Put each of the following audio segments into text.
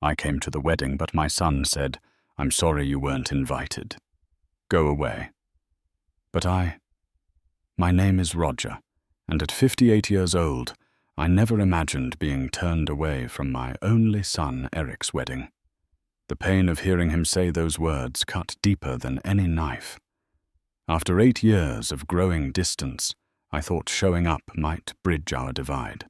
I came to the wedding, but my son said, "I'm sorry you weren't invited. Go away." But my name is Roger, and at 58 years old, I never imagined being turned away from my only son Eric's wedding. The pain of hearing him say those words cut deeper than any knife. After 8 years of growing distance, I thought showing up might bridge our divide.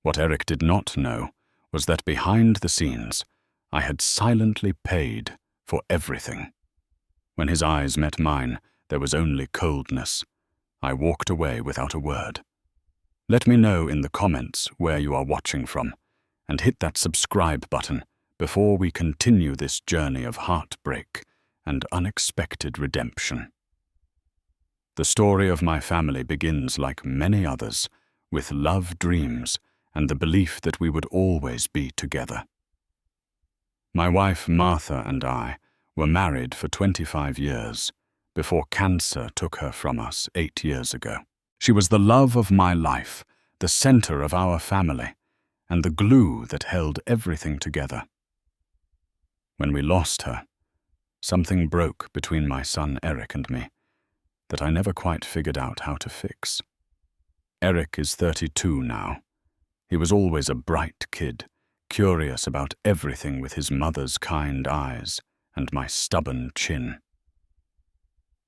What Eric did not know was that behind the scenes, I had silently paid for everything. When his eyes met mine, there was only coldness. I walked away without a word. Let me know in the comments where you are watching from, and hit that subscribe button before we continue this journey of heartbreak and unexpected redemption. The story of my family begins like many others, with love dreams and the belief that we would always be together. My wife Martha and I were married for 25 years before cancer took her from us 8 years ago. She was the love of my life, the center of our family, and the glue that held everything together. When we lost her, something broke between my son Eric and me that I never quite figured out how to fix. Eric is 32 now. He was always a bright kid, curious about everything with his mother's kind eyes and my stubborn chin.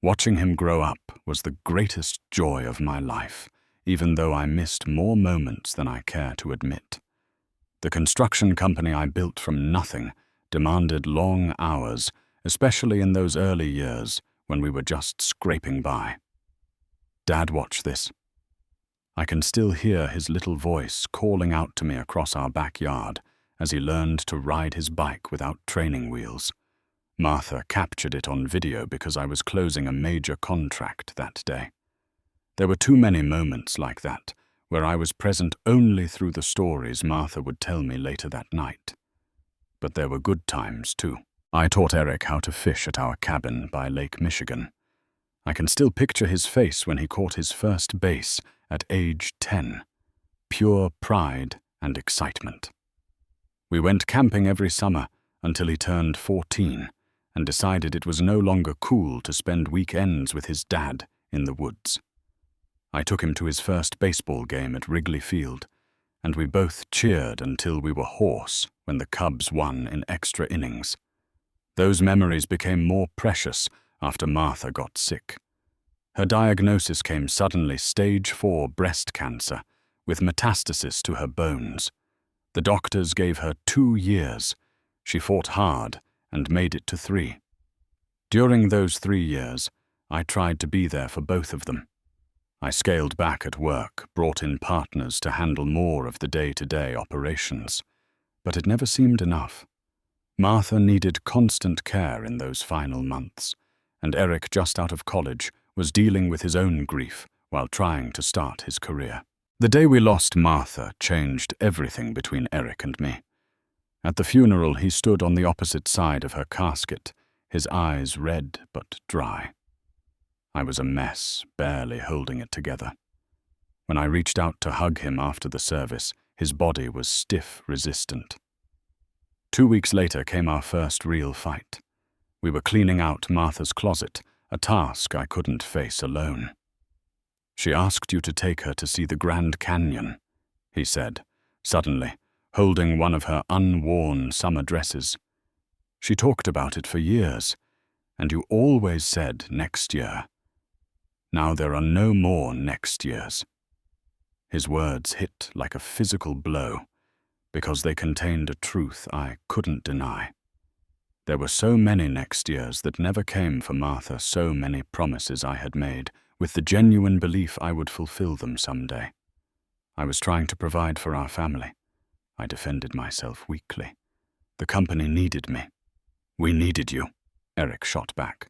Watching him grow up was the greatest joy of my life, even though I missed more moments than I care to admit. The construction company I built from nothing demanded long hours, especially in those early years when we were just scraping by. Dad, watch this. I can still hear his little voice calling out to me across our backyard as he learned to ride his bike without training wheels. Martha captured it on video because I was closing a major contract that day. There were too many moments like that, where I was present only through the stories Martha would tell me later that night. But there were good times too. I taught Eric how to fish at our cabin by Lake Michigan. I can still picture his face when he caught his first bass at age 10. Pure pride and excitement. We went camping every summer until he turned 14 and decided it was no longer cool to spend weekends with his dad in the woods. I took him to his first baseball game at Wrigley Field, and we both cheered until we were hoarse when the Cubs won in extra innings. Those memories became more precious after Martha got sick. Her diagnosis came suddenly: stage 4 breast cancer, with metastasis to her bones. The doctors gave her 2 years. She fought hard and made it to 3. During those 3 years, I tried to be there for both of them. I scaled back at work, brought in partners to handle more of the day-to-day operations, but it never seemed enough. Martha needed constant care in those final months, and Eric, just out of college, was dealing with his own grief while trying to start his career. The day we lost Martha changed everything between Eric and me. At the funeral, he stood on the opposite side of her casket, his eyes red but dry. I was a mess, barely holding it together. When I reached out to hug him after the service, his body was stiff, resistant. 2 weeks later came our first real fight. We were cleaning out Martha's closet, a task I couldn't face alone. "She asked you to take her to see the Grand Canyon," he said, suddenly, holding one of her unworn summer dresses. "She talked about it for years, and you always said next year. Now there are no more next years." His words hit like a physical blow, because they contained a truth I couldn't deny. There were so many next years that never came for Martha, so many promises I had made, with the genuine belief I would fulfill them someday. I was trying to provide for our family. I defended myself weakly. The company needed me. "We needed you," Eric shot back.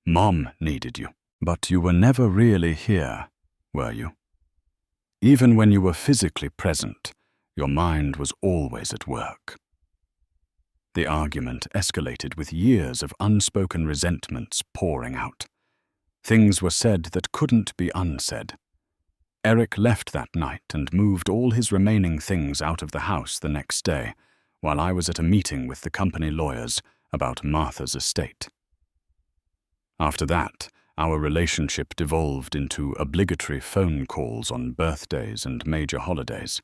"Mom needed you. But you were never really here, were you? Even when you were physically present, your mind was always at work." The argument escalated with years of unspoken resentments pouring out. Things were said that couldn't be unsaid. Eric left that night and moved all his remaining things out of the house the next day, while I was at a meeting with the company lawyers about Martha's estate. After that, our relationship devolved into obligatory phone calls on birthdays and major holidays.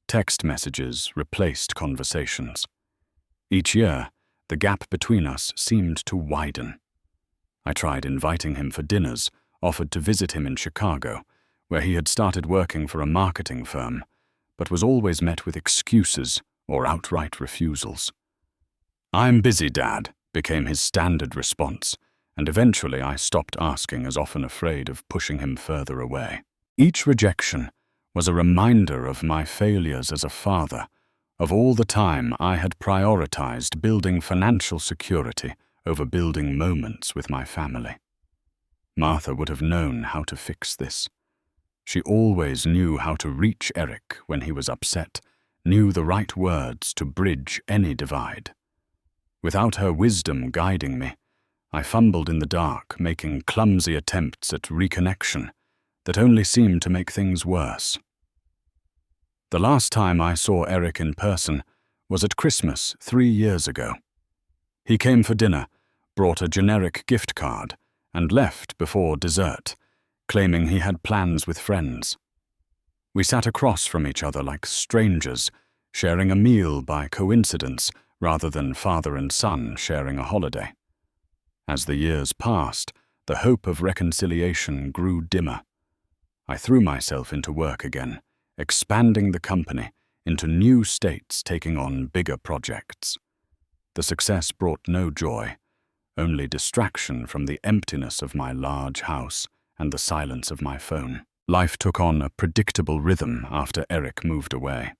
Text messages replaced conversations. Each year, the gap between us seemed to widen. I tried inviting him for dinners, offered to visit him in Chicago, where he had started working for a marketing firm, but was always met with excuses or outright refusals. "I'm busy, Dad," became his standard response, and eventually I stopped asking, as often afraid of pushing him further away. Each rejection was a reminder of my failures as a father, of all the time I had prioritized building financial security over building moments with my family. Martha would have known how to fix this. She always knew how to reach Eric when he was upset, knew the right words to bridge any divide. Without her wisdom guiding me, I fumbled in the dark, making clumsy attempts at reconnection that only seemed to make things worse. The last time I saw Eric in person was at Christmas 3 years ago. He came for dinner, brought a generic gift card, and left before dessert, claiming he had plans with friends. We sat across from each other like strangers, sharing a meal by coincidence rather than father and son sharing a holiday. As the years passed, the hope of reconciliation grew dimmer. I threw myself into work again, expanding the company into new states, taking on bigger projects. The success brought no joy, only distraction from the emptiness of my large house and the silence of my phone. Life took on a predictable rhythm after Eric moved away.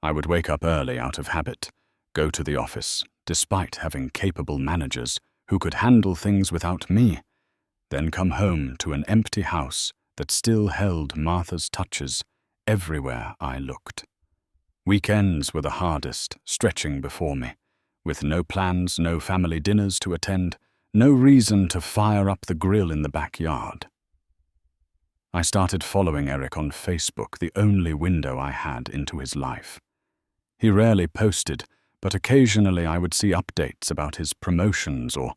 I would wake up early out of habit, go to the office, despite having capable managers who could handle things without me, then come home to an empty house that still held Martha's touches everywhere I looked. Weekends were the hardest, stretching before me, with no plans, no family dinners to attend, no reason to fire up the grill in the backyard. I started following Eric on Facebook, the only window I had into his life. He rarely posted, but occasionally I would see updates about his promotions or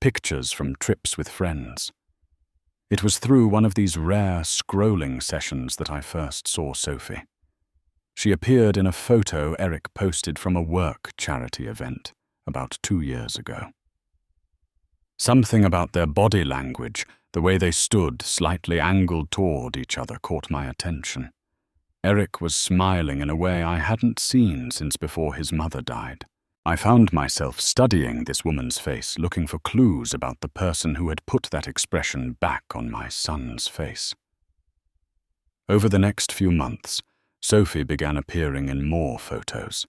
pictures from trips with friends. It was through one of these rare scrolling sessions that I first saw Sophie. She appeared in a photo Eric posted from a work charity event about 2 years ago. Something about their body language, the way they stood slightly angled toward each other, caught my attention. Eric was smiling in a way I hadn't seen since before his mother died. I found myself studying this woman's face, looking for clues about the person who had put that expression back on my son's face. Over the next few months, Sophie began appearing in more photos.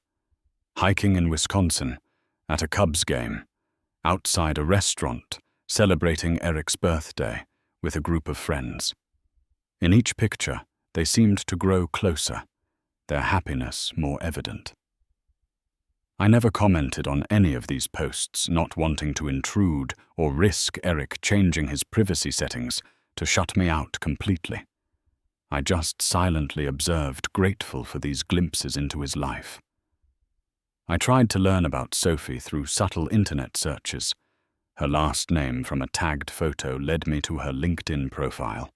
Hiking in Wisconsin, at a Cubs game, outside a restaurant, celebrating Eric's birthday with a group of friends. In each picture, they seemed to grow closer, their happiness more evident. I never commented on any of these posts, not wanting to intrude or risk Eric changing his privacy settings to shut me out completely. I just silently observed, grateful for these glimpses into his life. I tried to learn about Sophie through subtle internet searches. Her last name from a tagged photo led me to her LinkedIn profile.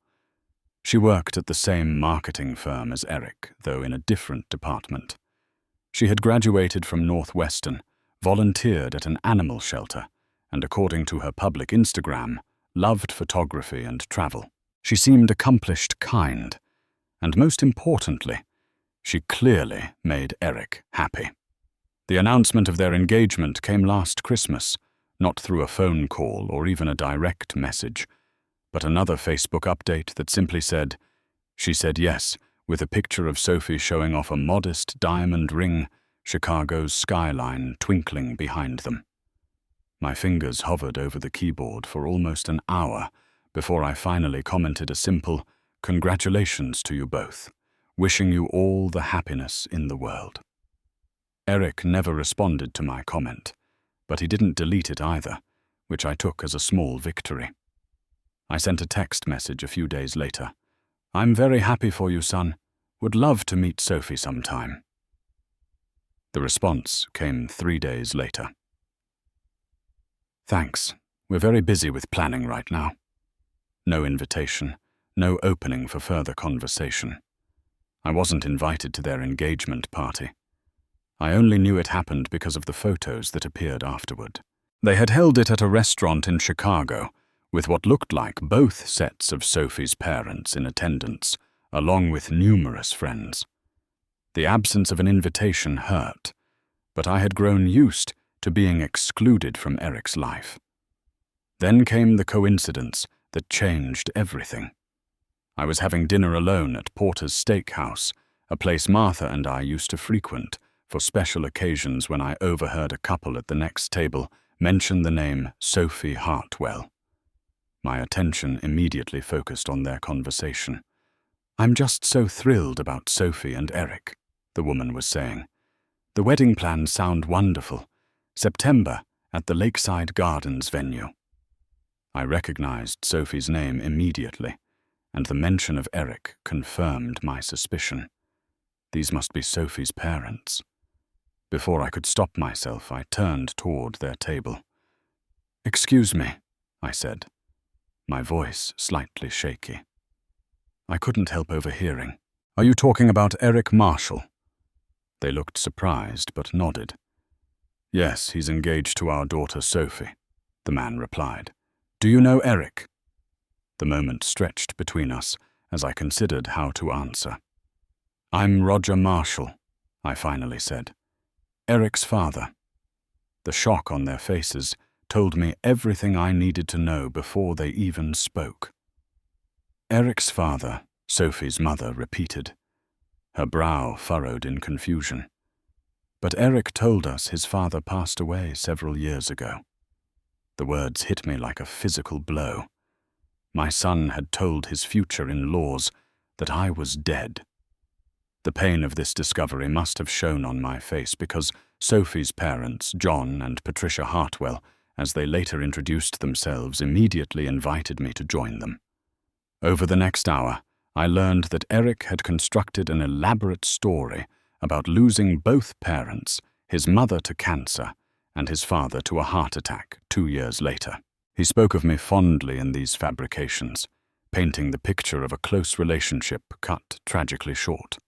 She worked at the same marketing firm as Eric, though in a different department. She had graduated from Northwestern, volunteered at an animal shelter, and according to her public Instagram, loved photography and travel. She seemed accomplished, kind, and most importantly, she clearly made Eric happy. The announcement of their engagement came last Christmas, not through a phone call or even a direct message, but another Facebook update that simply said, "She said yes," with a picture of Sophie showing off a modest diamond ring, Chicago's skyline twinkling behind them. My fingers hovered over the keyboard for almost an hour before I finally commented a simple, "Congratulations to you both, wishing you all the happiness in the world." Eric never responded to my comment, but he didn't delete it either, which I took as a small victory. I sent a text message a few days later. "I'm very happy for you, son. Would love to meet Sophie sometime." The response came 3 days later. Thanks. We're very busy with planning right now. No invitation, no opening for further conversation. I wasn't invited to their engagement party. I only knew it happened because of the photos that appeared afterward. They had held it at a restaurant in Chicago, with what looked like both sets of Sophie's parents in attendance, along with numerous friends. The absence of an invitation hurt, but I had grown used to being excluded from Eric's life. Then came the coincidence that changed everything. I was having dinner alone at Porter's Steakhouse, a place Martha and I used to frequent for special occasions when I overheard a couple at the next table mention the name Sophie Hartwell. My attention immediately focused on their conversation. "I'm just so thrilled about Sophie and Eric," the woman was saying. "The wedding plans sound wonderful. September at the Lakeside Gardens venue." I recognized Sophie's name immediately, and the mention of Eric confirmed my suspicion. These must be Sophie's parents. Before I could stop myself, I turned toward their table. "Excuse me," I said, my voice slightly shaky. I couldn't help overhearing. "Are you talking about Eric Marshall?" They looked surprised but nodded. "Yes, he's engaged to our daughter Sophie," the man replied. "Do you know Eric?" The moment stretched between us as I considered how to answer. "I'm Roger Marshall," I finally said. "Eric's father." The shock on their faces told me everything I needed to know before they even spoke. "Eric's father," Sophie's mother repeated. Her brow furrowed in confusion. "But Eric told us his father passed away several years ago." The words hit me like a physical blow. My son had told his future in-laws that I was dead. The pain of this discovery must have shown on my face because Sophie's parents, John and Patricia Hartwell, as they later introduced themselves, immediately invited me to join them. Over the next hour, I learned that Eric had constructed an elaborate story about losing both parents, his mother to cancer and his father to a heart attack 2 years later. He spoke of me fondly in these fabrications, painting the picture of a close relationship cut tragically short.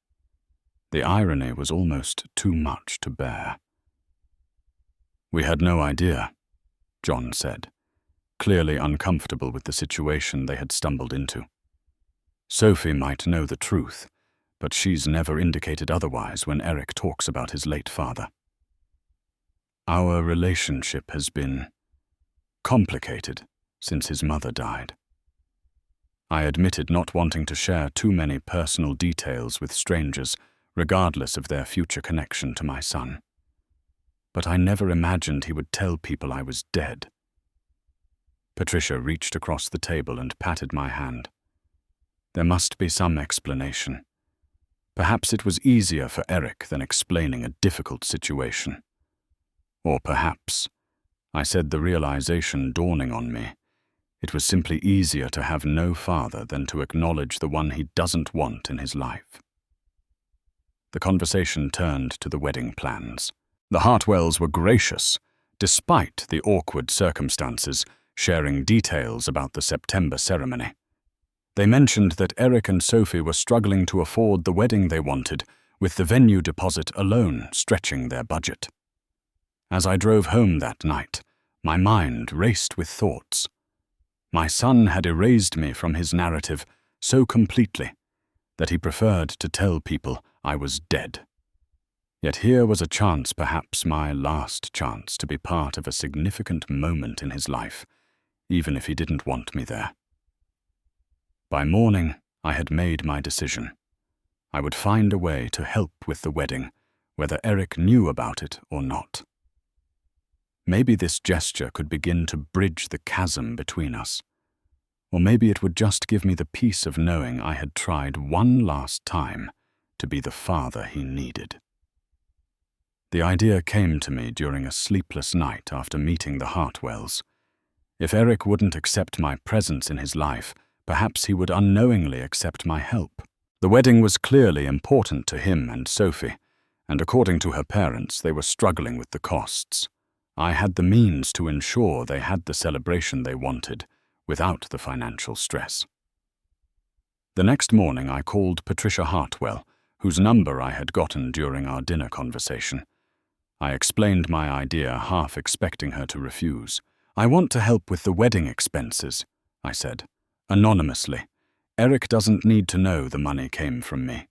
The irony was almost too much to bear. "We had no idea," John said, clearly uncomfortable with the situation they had stumbled into. "Sophie might know the truth, but she's never indicated otherwise when Eric talks about his late father. Our relationship has been complicated since his mother died." I admitted not wanting to share too many personal details with strangers, regardless of their future connection to my son. But I never imagined he would tell people I was dead. Patricia reached across the table and patted my hand. There must be some explanation. Perhaps it was easier for Eric than explaining a difficult situation. Or perhaps, I said, the realization dawning on me, it was simply easier to have no father than to acknowledge the one he doesn't want in his life. The conversation turned to the wedding plans. The Hartwells were gracious, despite the awkward circumstances, sharing details about the September ceremony. They mentioned that Eric and Sophie were struggling to afford the wedding they wanted, with the venue deposit alone stretching their budget. As I drove home that night, my mind raced with thoughts. My son had erased me from his narrative so completely that he preferred to tell people I was dead. Yet here was a chance, perhaps my last chance, to be part of a significant moment in his life, even if he didn't want me there. By morning, I had made my decision. I would find a way to help with the wedding, whether Eric knew about it or not. Maybe this gesture could begin to bridge the chasm between us. Or maybe it would just give me the peace of knowing I had tried one last time to be the father he needed. The idea came to me during a sleepless night after meeting the Hartwells. If Eric wouldn't accept my presence in his life, perhaps he would unknowingly accept my help. The wedding was clearly important to him and Sophie, and according to her parents, they were struggling with the costs. I had the means to ensure they had the celebration they wanted, without the financial stress. The next morning I called Patricia Hartwell, whose number I had gotten during our dinner conversation. I explained my idea, half expecting her to refuse. "I want to help with the wedding expenses," I said, anonymously. "Eric doesn't need to know the money came from me."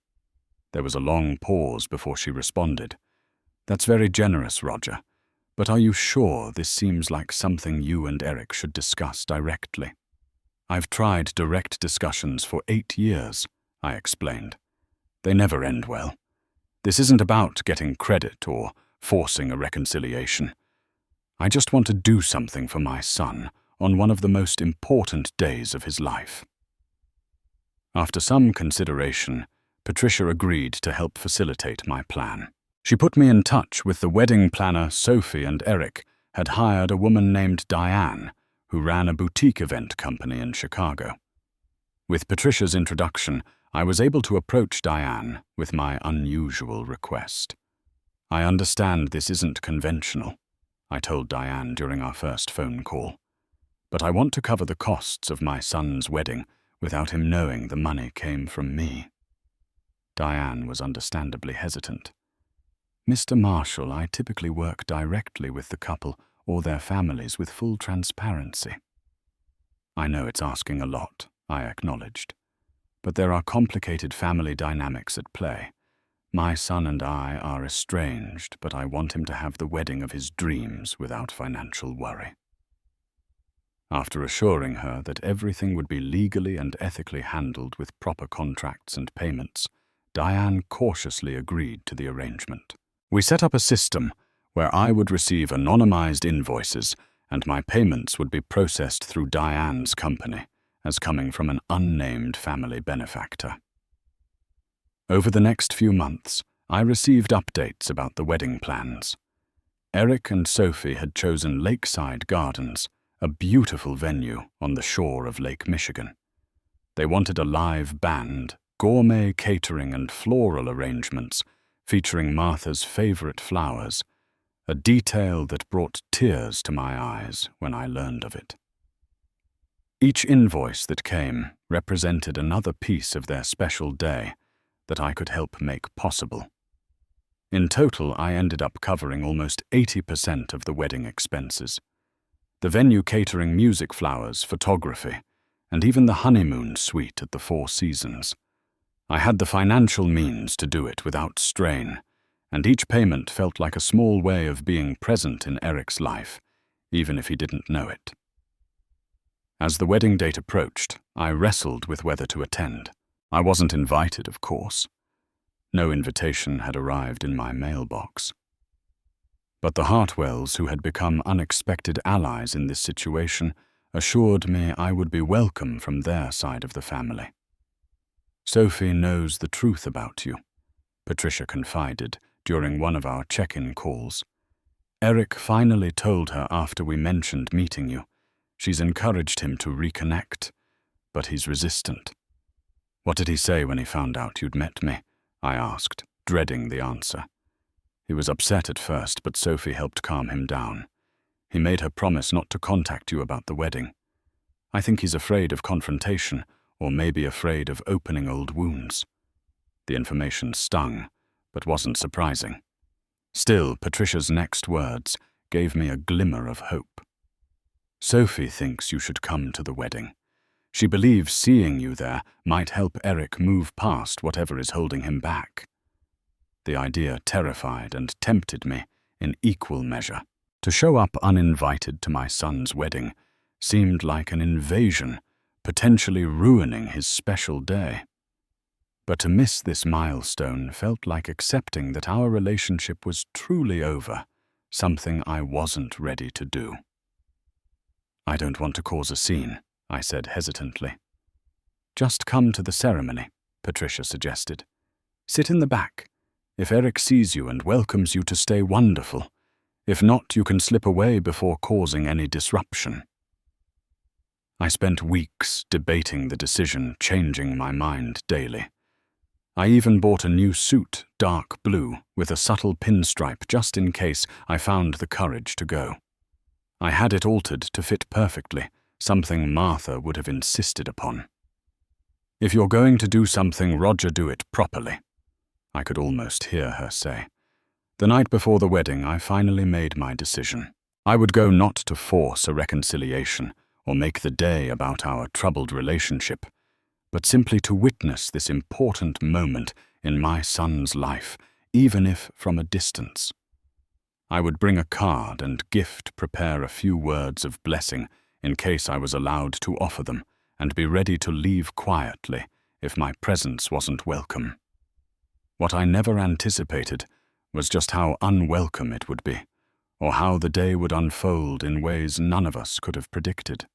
There was a long pause before she responded. "That's very generous, Roger. But are you sure this seems like something you and Eric should discuss directly?" "I've tried direct discussions for 8 years," I explained. "They never end well. This isn't about getting credit or forcing a reconciliation. I just want to do something for my son on one of the most important days of his life." After some consideration, Patricia agreed to help facilitate my plan. She put me in touch with the wedding planner Sophie, and Eric had hired a woman named Diane, who ran a boutique event company in Chicago. With Patricia's introduction, I was able to approach Diane with my unusual request. "I understand this isn't conventional," I told Diane during our first phone call, "but I want to cover the costs of my son's wedding without him knowing the money came from me." Diane was understandably hesitant. "Mr. Marshall, I typically work directly with the couple or their families with full transparency." "I know it's asking a lot," I acknowledged, "but there are complicated family dynamics at play. My son and I are estranged, but I want him to have the wedding of his dreams without financial worry." After assuring her that everything would be legally and ethically handled with proper contracts and payments, Diane cautiously agreed to the arrangement. We set up a system where I would receive anonymized invoices and my payments would be processed through Diane's company as coming from an unnamed family benefactor. Over the next few months, I received updates about the wedding plans. Eric and Sophie had chosen Lakeside Gardens, a beautiful venue on the shore of Lake Michigan. They wanted a live band, gourmet catering and floral arrangements featuring Martha's favorite flowers, a detail that brought tears to my eyes when I learned of it. Each invoice that came represented another piece of their special day that I could help make possible. In total, I ended up covering almost 80% of the wedding expenses. The venue catering music, flowers, photography, and even the honeymoon suite at the Four Seasons. I had the financial means to do it without strain, and each payment felt like a small way of being present in Eric's life, even if he didn't know it. As the wedding date approached, I wrestled with whether to attend. I wasn't invited, of course. No invitation had arrived in my mailbox. But the Hartwells, who had become unexpected allies in this situation, assured me I would be welcome from their side of the family. "Sophie knows the truth about you," Patricia confided during one of our check-in calls. "Eric finally told her after we mentioned meeting you. She's encouraged him to reconnect, but he's resistant." "What did he say when he found out you'd met me?" I asked, dreading the answer. "He was upset at first, but Sophie helped calm him down. He made her promise not to contact you about the wedding. I think he's afraid of confrontation, or maybe afraid of opening old wounds." The information stung, but wasn't surprising. Still, Patricia's next words gave me a glimmer of hope. "Sophie thinks you should come to the wedding. She believes seeing you there might help Eric move past whatever is holding him back." The idea terrified and tempted me in equal measure. To show up uninvited to my son's wedding seemed like an invasion, potentially ruining his special day. But to miss this milestone felt like accepting that our relationship was truly over, something I wasn't ready to do. "I don't want to cause a scene," I said hesitantly. "Just come to the ceremony," Patricia suggested. "Sit in the back. If Eric sees you and welcomes you to stay, wonderful. If not, you can slip away before causing any disruption." I spent weeks debating the decision, changing my mind daily. I even bought a new suit, dark blue, with a subtle pinstripe just in case I found the courage to go. I had it altered to fit perfectly, something Martha would have insisted upon. "If you're going to do something, Roger, do it properly," I could almost hear her say. The night before the wedding, I finally made my decision. I would go not to force a reconciliation or make the day about our troubled relationship, but simply to witness this important moment in my son's life, even if from a distance. I would bring a card and gift, prepare a few words of blessing in case I was allowed to offer them, and be ready to leave quietly if my presence wasn't welcome. What I never anticipated was just how unwelcome it would be, or how the day would unfold in ways none of us could have predicted.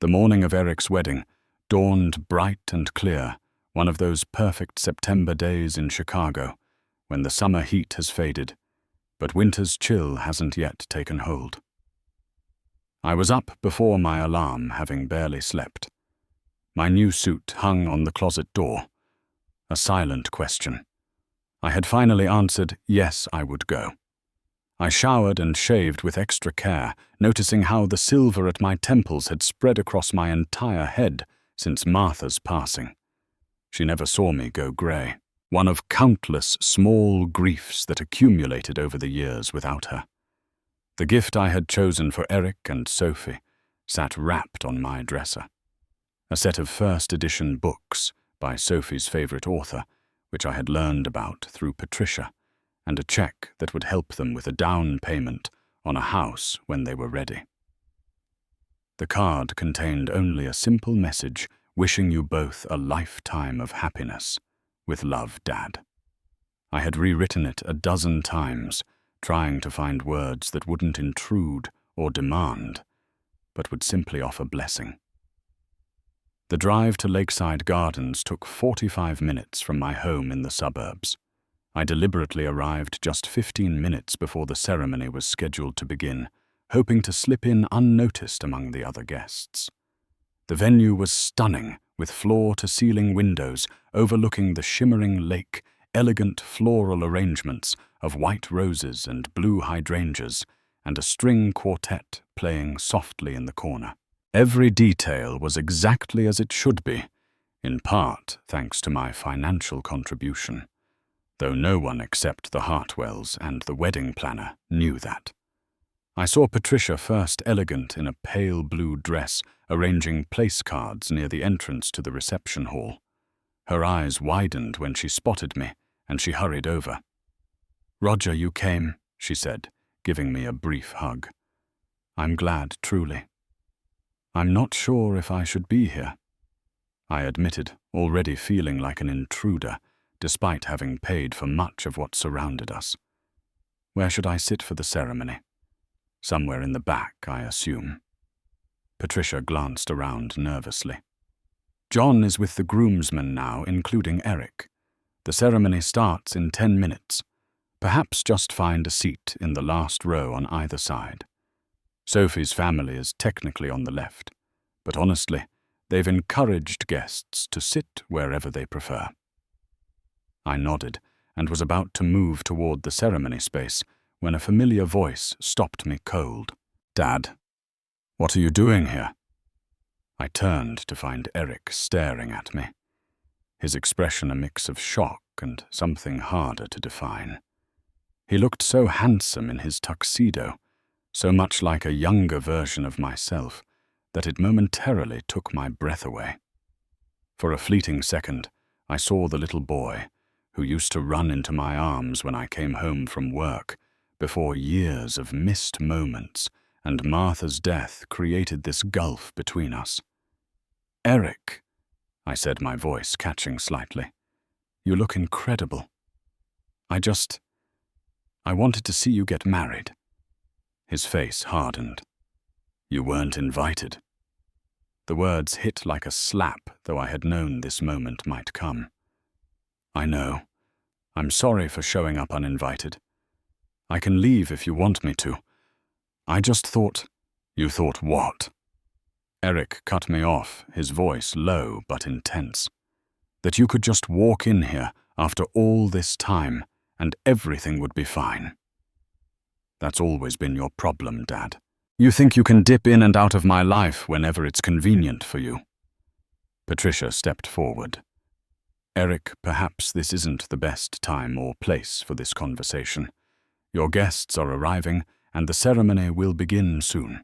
The morning of Eric's wedding dawned bright and clear, one of those perfect September days in Chicago, when the summer heat has faded, but winter's chill hasn't yet taken hold. I was up before my alarm, having barely slept. My new suit hung on the closet door. A silent question. I had finally answered, yes, I would go. I showered and shaved with extra care, noticing how the silver at my temples had spread across my entire head since Martha's passing. She never saw me go grey, one of countless small griefs that accumulated over the years without her. The gift I had chosen for Eric and Sophie sat wrapped on my dresser. A set of first edition books by Sophie's favourite author, which I had learned about through Patricia, and a cheque that would help them with a down payment on a house when they were ready. The card contained only a simple message wishing you both a lifetime of happiness. With love, Dad. I had rewritten it a dozen times, trying to find words that wouldn't intrude or demand, but would simply offer blessing. The drive to Lakeside Gardens took 45 minutes from my home in the suburbs. I deliberately arrived just 15 minutes before the ceremony was scheduled to begin, hoping to slip in unnoticed among the other guests. The venue was stunning, with floor-to-ceiling windows overlooking the shimmering lake, elegant floral arrangements of white roses and blue hydrangeas, and a string quartet playing softly in the corner. Every detail was exactly as it should be, in part thanks to my financial contribution, though no one except the Hartwells and the wedding planner knew that. I saw Patricia first elegant in a pale blue dress, arranging place cards near the entrance to the reception hall. Her eyes widened when she spotted me, and she hurried over. "Roger, you came," she said, giving me a brief hug. "I'm glad, truly." "I'm not sure if I should be here," I admitted, already feeling like an intruder, despite having paid for much of what surrounded us. "Where should I sit for the ceremony?" "Somewhere in the back, I assume." Patricia glanced around nervously. "John is with the groomsmen now, including Eric. The ceremony starts in 10 minutes. Perhaps just find a seat in the last row on either side. Sophie's family is technically on the left, but honestly, they've encouraged guests to sit wherever they prefer." I nodded and was about to move toward the ceremony space when a familiar voice stopped me cold. "Dad, what are you doing here?" I turned to find Eric staring at me, his expression a mix of shock and something harder to define. He looked so handsome in his tuxedo, so much like a younger version of myself, that it momentarily took my breath away. For a fleeting second, I saw the little boy, who used to run into my arms when I came home from work, before years of missed moments and Martha's death created this gulf between us. "Eric," I said, my voice catching slightly, "you look incredible. I wanted to see you get married." His face hardened. "You weren't invited." The words hit like a slap, though I had known this moment might come. "I know. I'm sorry for showing up uninvited. I can leave if you want me to. I just thought—" "You thought what?" Eric cut me off, his voice low but intense. That you could just walk in here after all this time and everything would be fine. That's always been your problem, Dad. You think you can dip in and out of my life whenever it's convenient for you. Patricia stepped forward. Eric, perhaps this isn't the best time or place for this conversation. Your guests are arriving, and the ceremony will begin soon.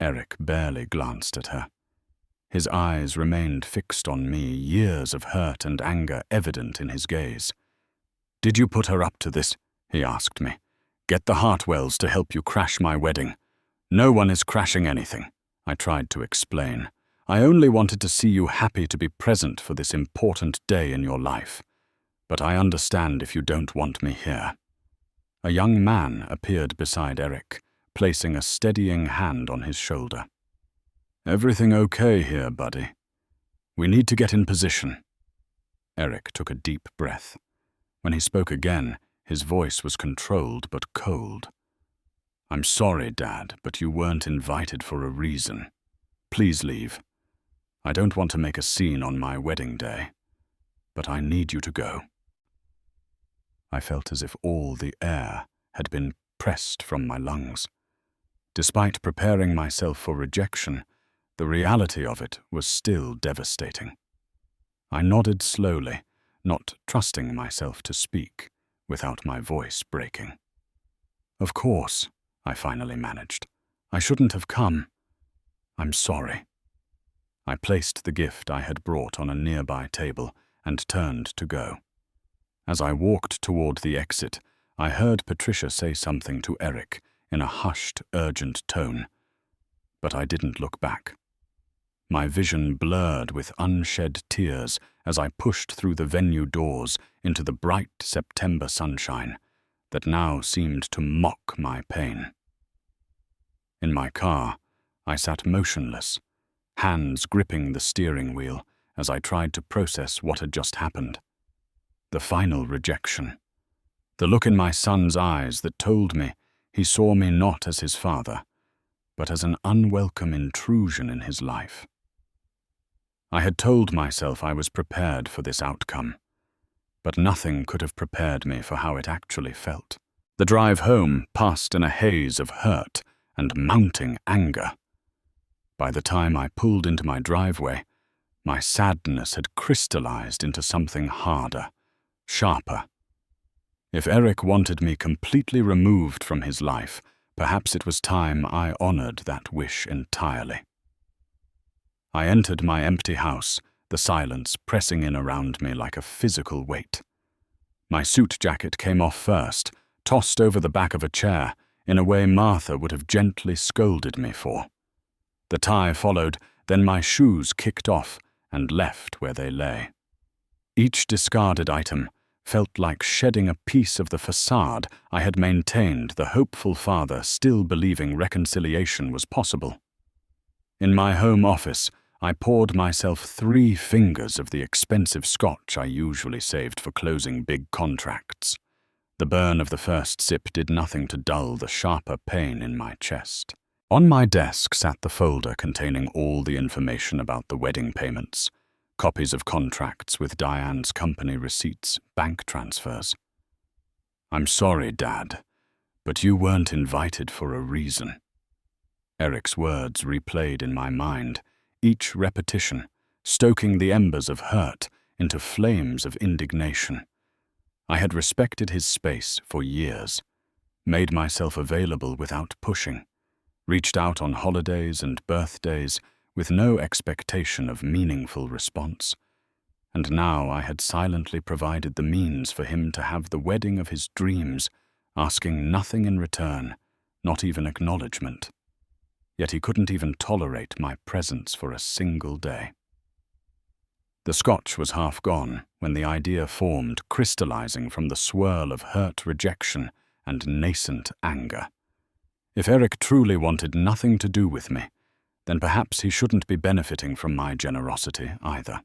Eric barely glanced at her. His eyes remained fixed on me, years of hurt and anger evident in his gaze. Did you put her up to this? He asked me. Get the Hartwells to help you crash my wedding. No one is crashing anything, I tried to explain. I only wanted to see you happy to be present for this important day in your life. But I understand if you don't want me here. A young man appeared beside Eric, placing a steadying hand on his shoulder. Everything okay here, buddy? We need to get in position. Eric took a deep breath. When he spoke again, his voice was controlled but cold. I'm sorry, Dad, but you weren't invited for a reason. Please leave. I don't want to make a scene on my wedding day, but I need you to go. I felt as if all the air had been pressed from my lungs. Despite preparing myself for rejection, the reality of it was still devastating. I nodded slowly, not trusting myself to speak without my voice breaking. Of course, I finally managed. I shouldn't have come. I'm sorry. I placed the gift I had brought on a nearby table and turned to go. As I walked toward the exit, I heard Patricia say something to Eric in a hushed, urgent tone, but I didn't look back. My vision blurred with unshed tears as I pushed through the venue doors into the bright September sunshine that now seemed to mock my pain. In my car, I sat motionless, hands gripping the steering wheel as I tried to process what had just happened. The final rejection. The look in my son's eyes that told me he saw me not as his father, but as an unwelcome intrusion in his life. I had told myself I was prepared for this outcome, but nothing could have prepared me for how it actually felt. The drive home passed in a haze of hurt and mounting anger. By the time I pulled into my driveway, my sadness had crystallized into something harder, sharper. If Eric wanted me completely removed from his life, perhaps it was time I honored that wish entirely. I entered my empty house, the silence pressing in around me like a physical weight. My suit jacket came off first, tossed over the back of a chair, in a way Martha would have gently scolded me for. The tie followed, then my shoes kicked off and left where they lay. Each discarded item felt like shedding a piece of the facade I had maintained, the hopeful father still believing reconciliation was possible. In my home office, I poured myself 3 fingers of the expensive scotch I usually saved for closing big contracts. The burn of the first sip did nothing to dull the sharper pain in my chest. On my desk sat the folder containing all the information about the wedding payments, copies of contracts with Diane's company receipts, bank transfers. I'm sorry, Dad, but you weren't invited for a reason. Eric's words replayed in my mind, each repetition stoking the embers of hurt into flames of indignation. I had respected his space for years, made myself available without pushing, reached out on holidays and birthdays with no expectation of meaningful response. And now I had silently provided the means for him to have the wedding of his dreams, asking nothing in return, not even acknowledgement. Yet he couldn't even tolerate my presence for a single day. The scotch was half gone when the idea formed, crystallizing from the swirl of hurt rejection and nascent anger. If Eric truly wanted nothing to do with me, then perhaps he shouldn't be benefiting from my generosity either.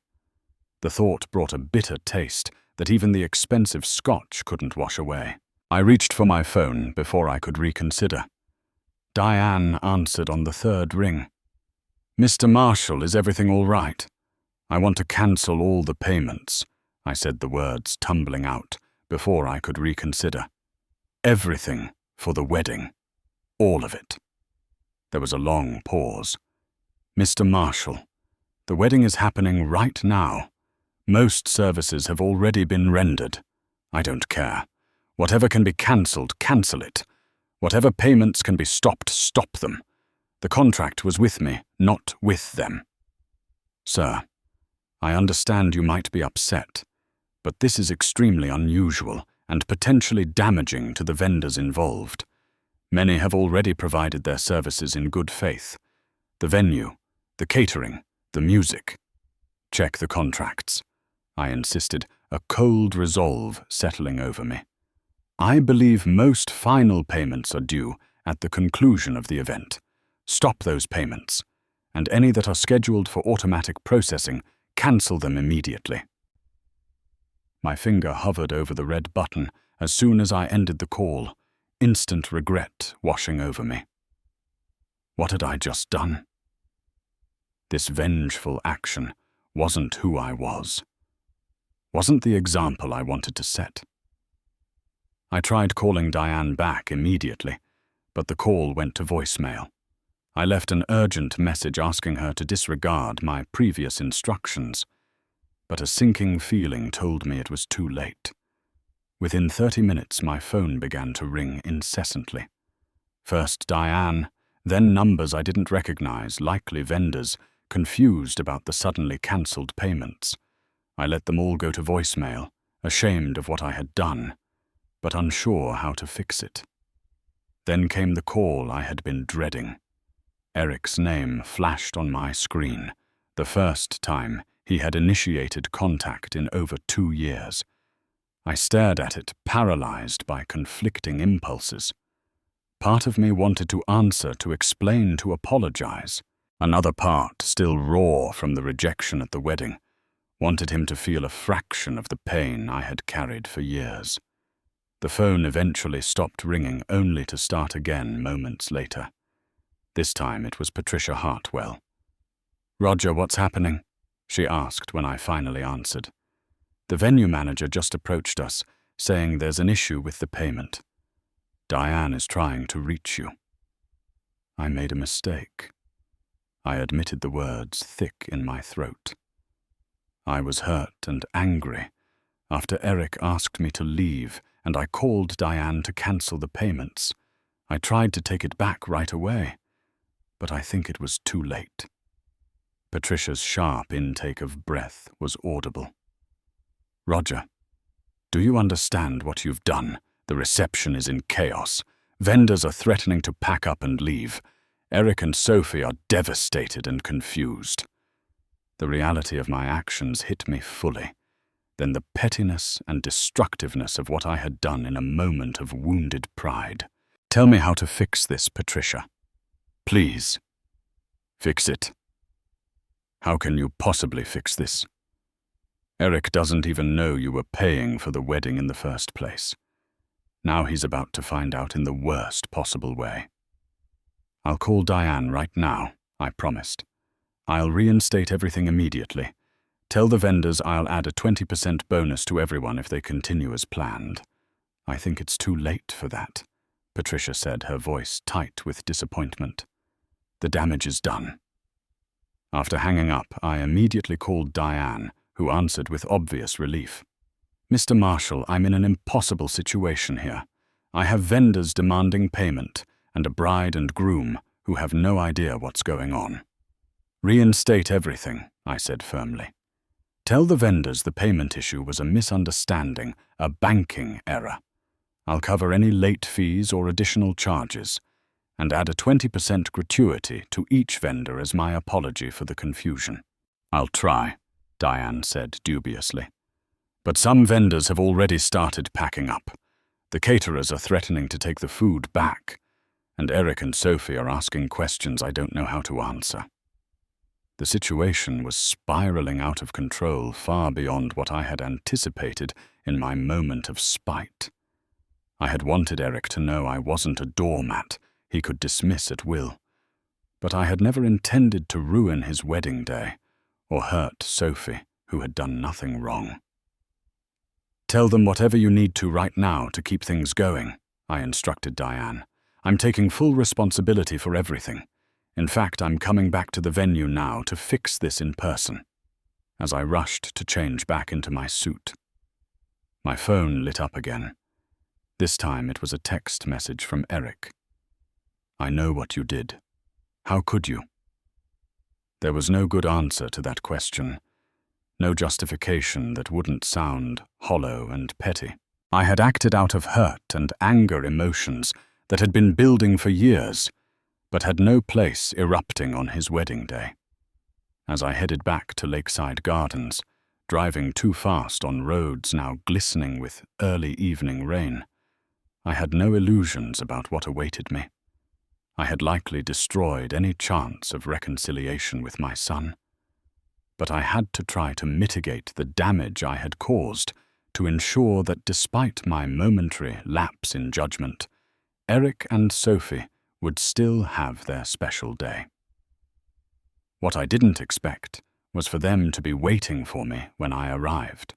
The thought brought a bitter taste that even the expensive scotch couldn't wash away. I reached for my phone before I could reconsider. Diane answered on the 3rd ring. Mr. Marshall, is everything all right? I want to cancel all the payments. I said the words tumbling out before I could reconsider. Everything for the wedding. All of it. There was a long pause. Mr. Marshall, the wedding is happening right now. Most services have already been rendered. I don't care. Whatever can be cancelled, cancel it. Whatever payments can be stopped, stop them. The contract was with me, not with them. Sir, I understand you might be upset, but this is extremely unusual and potentially damaging to the vendors involved. Many have already provided their services in good faith. The venue, the catering, the music. Check the contracts, I insisted, a cold resolve settling over me. I believe most final payments are due at the conclusion of the event. Stop those payments, and any that are scheduled for automatic processing, cancel them immediately. My finger hovered over the red button as soon as I ended the call, instant regret washing over me. What had I just done? This vengeful action wasn't who I was. Wasn't the example I wanted to set. I tried calling Diane back immediately, but the call went to voicemail. I left an urgent message asking her to disregard my previous instructions, but a sinking feeling told me it was too late. Within 30 minutes, my phone began to ring incessantly. First Diane, then numbers I didn't recognize, likely vendors, confused about the suddenly cancelled payments. I let them all go to voicemail, ashamed of what I had done, but unsure how to fix it. Then came the call I had been dreading. Eric's name flashed on my screen, the first time he had initiated contact in over 2 years. I stared at it, paralyzed by conflicting impulses. Part of me wanted to answer, to explain, to apologize. Another part, still raw from the rejection at the wedding, wanted him to feel a fraction of the pain I had carried for years. The phone eventually stopped ringing, only to start again moments later. This time it was Patricia Hartwell. "Roger, what's happening?" she asked when I finally answered. "The venue manager just approached us, saying there's an issue with the payment. Diane is trying to reach you." I made a mistake. I admitted the words thick in my throat. I was hurt and angry after Eric asked me to leave and I called Diane to cancel the payments. I tried to take it back right away, but I think it was too late. Patricia's sharp intake of breath was audible. "Roger, do you understand what you've done? The reception is in chaos. Vendors are threatening to pack up and leave. Eric and Sophie are devastated and confused." The reality of my actions hit me fully. Then the pettiness and destructiveness of what I had done in a moment of wounded pride. "Tell me how to fix this, Patricia. Please. Fix it. How can you possibly fix this? Eric doesn't even know you were paying for the wedding in the first place. Now he's about to find out in the worst possible way." "I'll call Diane right now," I promised. "I'll reinstate everything immediately. Tell the vendors I'll add a 20% bonus to everyone if they continue as planned." "I think it's too late for that," Patricia said, her voice tight with disappointment. "The damage is done." After hanging up, I immediately called Diane, who answered with obvious relief. "Mr. Marshall, I'm in an impossible situation here. I have vendors demanding payment and a bride and groom who have no idea what's going on." "Reinstate everything," I said firmly. "Tell the vendors the payment issue was a misunderstanding, a banking error. I'll cover any late fees or additional charges, and add a 20% gratuity to each vendor as my apology for the confusion." "I'll try," Diane said dubiously. "But some vendors have already started packing up. The caterers are threatening to take the food back, and Eric and Sophie are asking questions I don't know how to answer." The situation was spiraling out of control far beyond what I had anticipated in my moment of spite. I had wanted Eric to know I wasn't a doormat he could dismiss at will, but I had never intended to ruin his wedding day or hurt Sophie, who had done nothing wrong. "Tell them whatever you need to right now to keep things going," I instructed Diane. "I'm taking full responsibility for everything. In fact, I'm coming back to the venue now to fix this in person," as I rushed to change back into my suit. My phone lit up again. This time it was a text message from Eric. "I know what you did. How could you?" There was no good answer to that question. No justification that wouldn't sound hollow and petty. I had acted out of hurt and anger emotions that had been building for years, but had no place erupting on his wedding day. As I headed back to Lakeside Gardens, driving too fast on roads now glistening with early evening rain, I had no illusions about what awaited me. I had likely destroyed any chance of reconciliation with my son. But I had to try to mitigate the damage I had caused to ensure that despite my momentary lapse in judgment, Eric and Sophie would still have their special day. What I didn't expect was for them to be waiting for me when I arrived,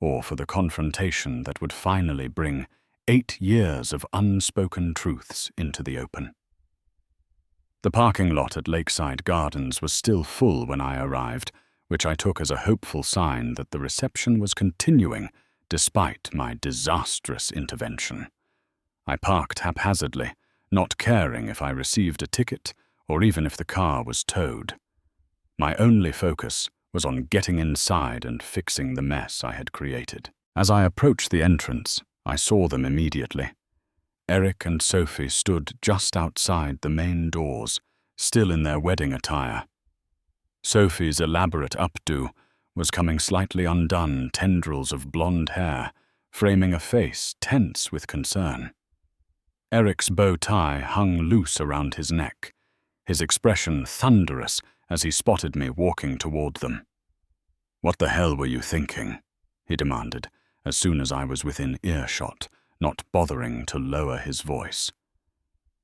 or for the confrontation that would finally bring 8 years of unspoken truths into the open. The parking lot at Lakeside Gardens was still full when I arrived, which I took as a hopeful sign that the reception was continuing despite my disastrous intervention. I parked haphazardly, not caring if I received a ticket or even if the car was towed. My only focus was on getting inside and fixing the mess I had created. As I approached the entrance, I saw them immediately. Eric and Sophie stood just outside the main doors, still in their wedding attire. Sophie's elaborate updo was coming slightly undone, tendrils of blonde hair, framing a face tense with concern. Eric's bow tie hung loose around his neck, his expression thunderous as he spotted me walking toward them. "What the hell were you thinking?" he demanded, as soon as I was within earshot, not bothering to lower his voice.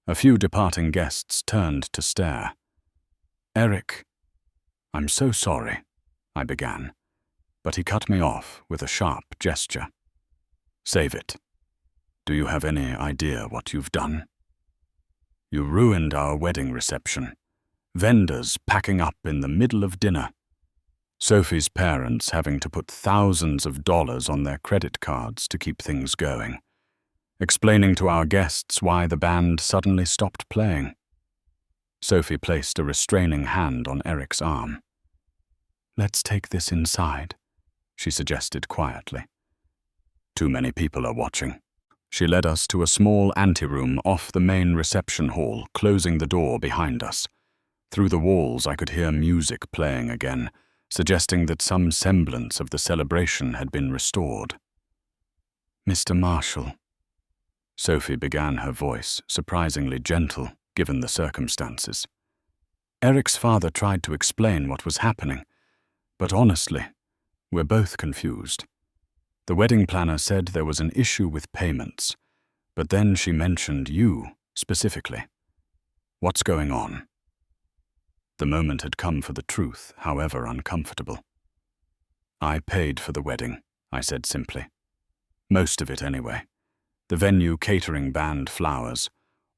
A few departing guests turned to stare. "Eric, I'm so sorry," I began, but he cut me off with a sharp gesture. "Save it. Do you have any idea what you've done? You ruined our wedding reception. Vendors packing up in the middle of dinner. Sophie's parents having to put thousands of dollars on their credit cards to keep things going. Explaining to our guests why the band suddenly stopped playing." Sophie placed a restraining hand on Eric's arm. "Let's take this inside," she suggested quietly. "Too many people are watching." She led us to a small anteroom off the main reception hall, closing the door behind us. Through the walls I could hear music playing again, suggesting that some semblance of the celebration had been restored. "Mr. Marshall," Sophie began, her voice surprisingly gentle given the circumstances. "Eric's father tried to explain what was happening, but honestly, we're both confused. The wedding planner said there was an issue with payments, but then she mentioned you specifically. What's going on?" The moment had come for the truth, however uncomfortable. "I paid for the wedding," I said simply. "Most of it anyway. The venue catering band flowers,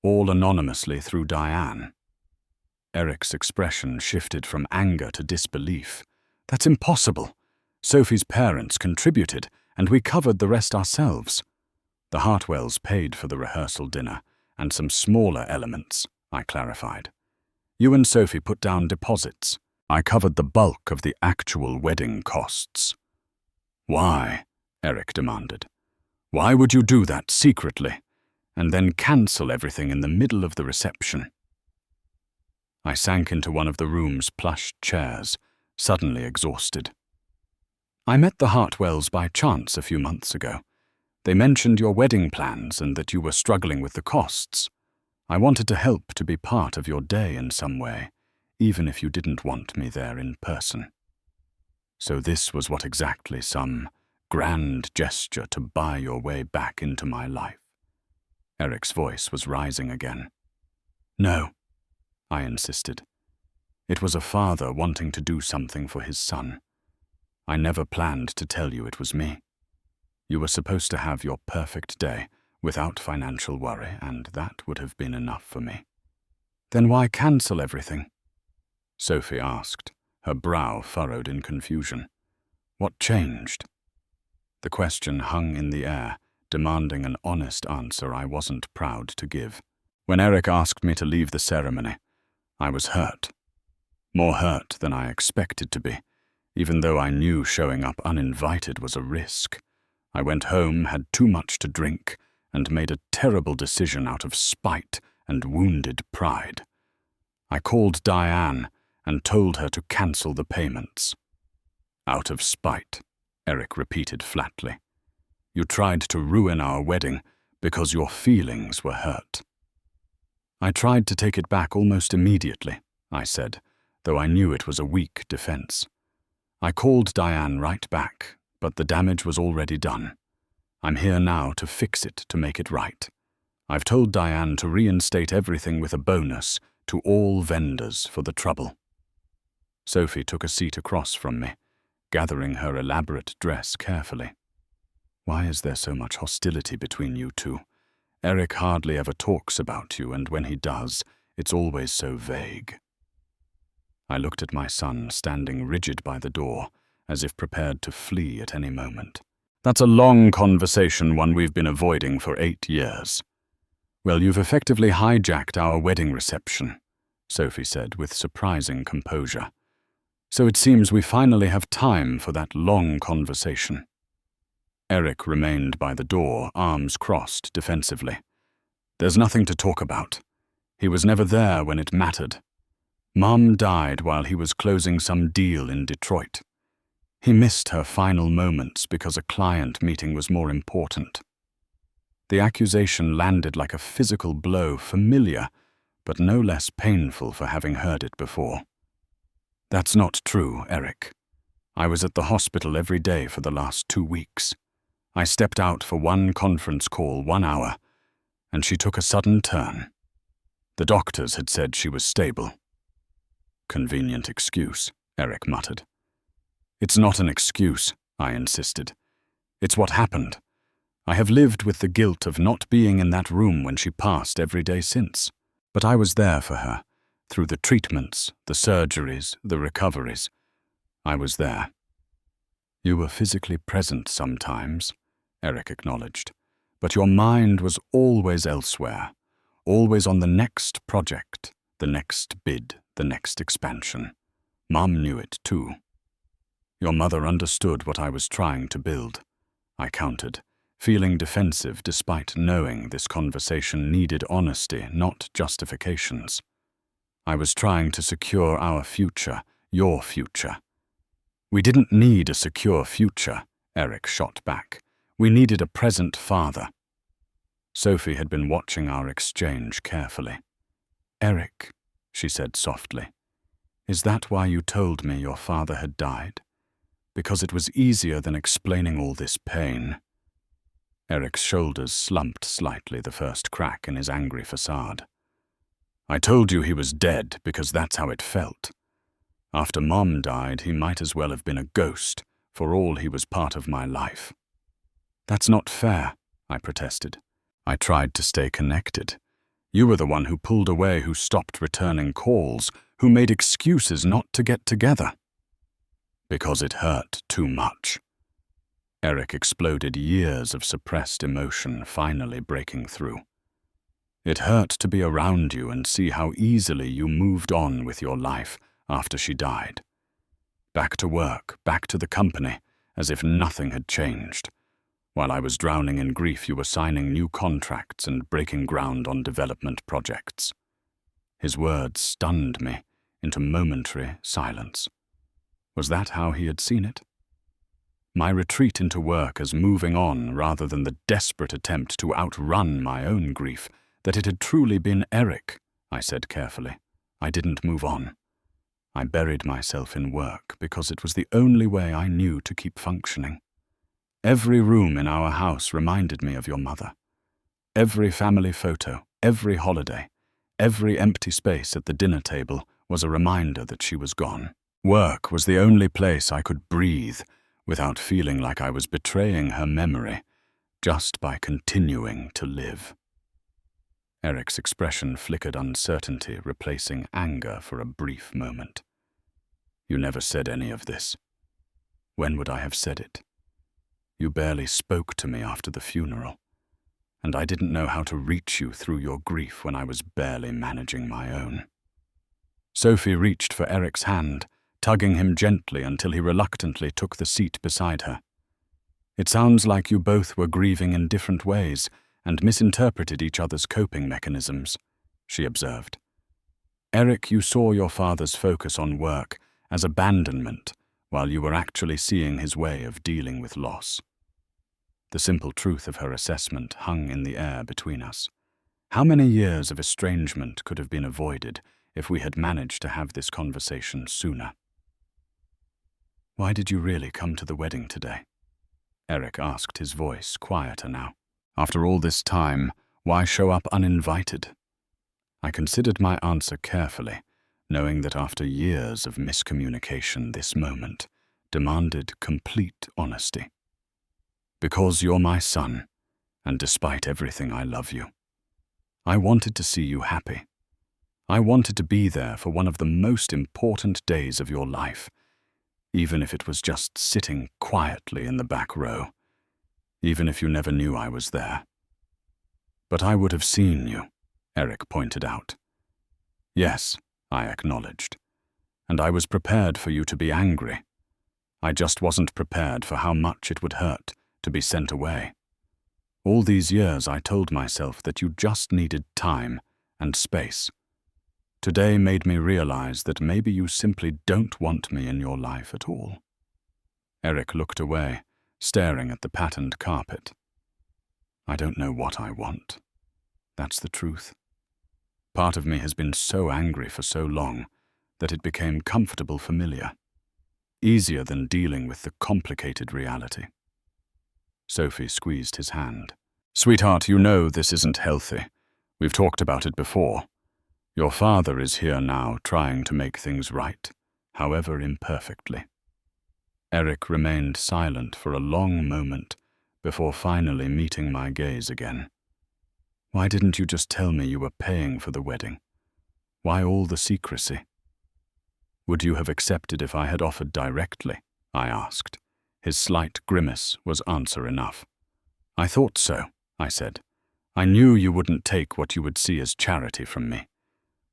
all anonymously through Diane." Eric's expression shifted from anger to disbelief. "That's impossible. Sophie's parents contributed, and we covered the rest ourselves. The Hartwells paid for the rehearsal dinner, and some smaller elements," I clarified. "You and Sophie put down deposits. I covered the bulk of the actual wedding costs." "Why?" Eric demanded. "Why would you do that secretly, and then cancel everything in the middle of the reception?" I sank into one of the room's plush chairs, suddenly exhausted. "I met the Hartwells by chance a few months ago. They mentioned your wedding plans and that you were struggling with the costs. I wanted to help to be part of your day in some way, even if you didn't want me there in person." So this was what exactly some grand gesture to buy your way back into my life. Eric's voice was rising again. "No," I insisted. It was a father wanting to do something for his son. I never planned to tell you it was me. You were supposed to have your perfect day without financial worry, and that would have been enough for me. Then why cancel everything? Sophie asked, her brow furrowed in confusion. What changed? The question hung in the air, demanding an honest answer I wasn't proud to give. When Eric asked me to leave the ceremony, I was hurt. More hurt than I expected to be, even though I knew showing up uninvited was a risk. I went home, had too much to drink, and made a terrible decision out of spite and wounded pride. I called Diane and told her to cancel the payments. Out of spite, Eric repeated flatly. You tried to ruin our wedding because your feelings were hurt. I tried to take it back almost immediately, I said, though I knew it was a weak defense. I called Diane right back, but the damage was already done. I'm here now to fix it, to make it right. I've told Diane to reinstate everything with a bonus to all vendors for the trouble. Sophie took a seat across from me, gathering her elaborate dress carefully. Why is there so much hostility between you two? Eric hardly ever talks about you, and when he does, it's always so vague. I looked at my son standing rigid by the door, as if prepared to flee at any moment. That's a long conversation, one we've been avoiding for 8 years. Well, you've effectively hijacked our wedding reception, Sophie said with surprising composure. So it seems we finally have time for that long conversation. Eric remained by the door, arms crossed defensively. There's nothing to talk about. He was never there when it mattered. Mom died while he was closing some deal in Detroit. He missed her final moments because a client meeting was more important. The accusation landed like a physical blow, familiar, but no less painful for having heard it before. That's not true, Eric. I was at the hospital every day for the last 2 weeks. I stepped out for one conference call 1 hour, and she took a sudden turn. The doctors had said she was stable. Convenient excuse, Eric muttered. It's not an excuse, I insisted. It's what happened. I have lived with the guilt of not being in that room when she passed every day since. But I was there for her, through the treatments, the surgeries, the recoveries. I was there. You were physically present sometimes, Eric acknowledged, but your mind was always elsewhere, always on the next project, the next bid, the next expansion. Mom knew it too. Your mother understood what I was trying to build. I countered, feeling defensive despite knowing this conversation needed honesty, not justifications. I was trying to secure our future, your future. We didn't need a secure future, Eric shot back. We needed a present father. Sophie had been watching our exchange carefully. Eric, she said softly, is that why you told me your father had died? Because it was easier than explaining all this pain. Eric's shoulders slumped slightly, the first crack in his angry facade. I told you he was dead because that's how it felt. After Mom died, he might as well have been a ghost, for all he was part of my life. That's not fair, I protested. I tried to stay connected. You were the one who pulled away, who stopped returning calls, who made excuses not to get together. Because it hurt too much. Eric exploded, years of suppressed emotion finally breaking through. It hurt to be around you and see how easily you moved on with your life after she died. Back to work, back to the company, as if nothing had changed. While I was drowning in grief, you were signing new contracts and breaking ground on development projects. His words stunned me into momentary silence. Was that how he had seen it? My retreat into work as moving on rather than the desperate attempt to outrun my own grief, that it had truly been Eric, I said carefully. I didn't move on. I buried myself in work because it was the only way I knew to keep functioning. Every room in our house reminded me of your mother. Every family photo, every holiday, every empty space at the dinner table was a reminder that she was gone. Work was the only place I could breathe without feeling like I was betraying her memory just by continuing to live. Eric's expression flickered uncertainty, replacing anger for a brief moment. You never said any of this. When would I have said it? You barely spoke to me after the funeral, and I didn't know how to reach you through your grief when I was barely managing my own. Sophie reached for Eric's hand, tugging him gently until he reluctantly took the seat beside her. It sounds like you both were grieving in different ways and misinterpreted each other's coping mechanisms, she observed. Eric, you saw your father's focus on work as abandonment, while you were actually seeing his way of dealing with loss. The simple truth of her assessment hung in the air between us. How many years of estrangement could have been avoided if we had managed to have this conversation sooner? Why did you really come to the wedding today? Eric asked, his voice quieter now. After all this time, why show up uninvited? I considered my answer carefully, knowing that after years of miscommunication, this moment demanded complete honesty. Because you're my son, and despite everything, I love you. I wanted to see you happy. I wanted to be there for one of the most important days of your life, even if it was just sitting quietly in the back row, even if you never knew I was there. But I would have seen you, Eric pointed out. Yes, I acknowledged, and I was prepared for you to be angry. I just wasn't prepared for how much it would hurt to be sent away. All these years I told myself that you just needed time and space. Today made me realize that maybe you simply don't want me in your life at all. Eric looked away, staring at the patterned carpet. I don't know what I want. That's the truth. Part of me has been so angry for so long that it became comfortable familiar, easier than dealing with the complicated reality. Sophie squeezed his hand. Sweetheart, you know this isn't healthy. We've talked about it before. Your father is here now trying to make things right, however imperfectly. Eric remained silent for a long moment before finally meeting my gaze again. Why didn't you just tell me you were paying for the wedding? Why all the secrecy? Would you have accepted if I had offered directly? I asked. His slight grimace was answer enough. I thought so, I said. I knew you wouldn't take what you would see as charity from me.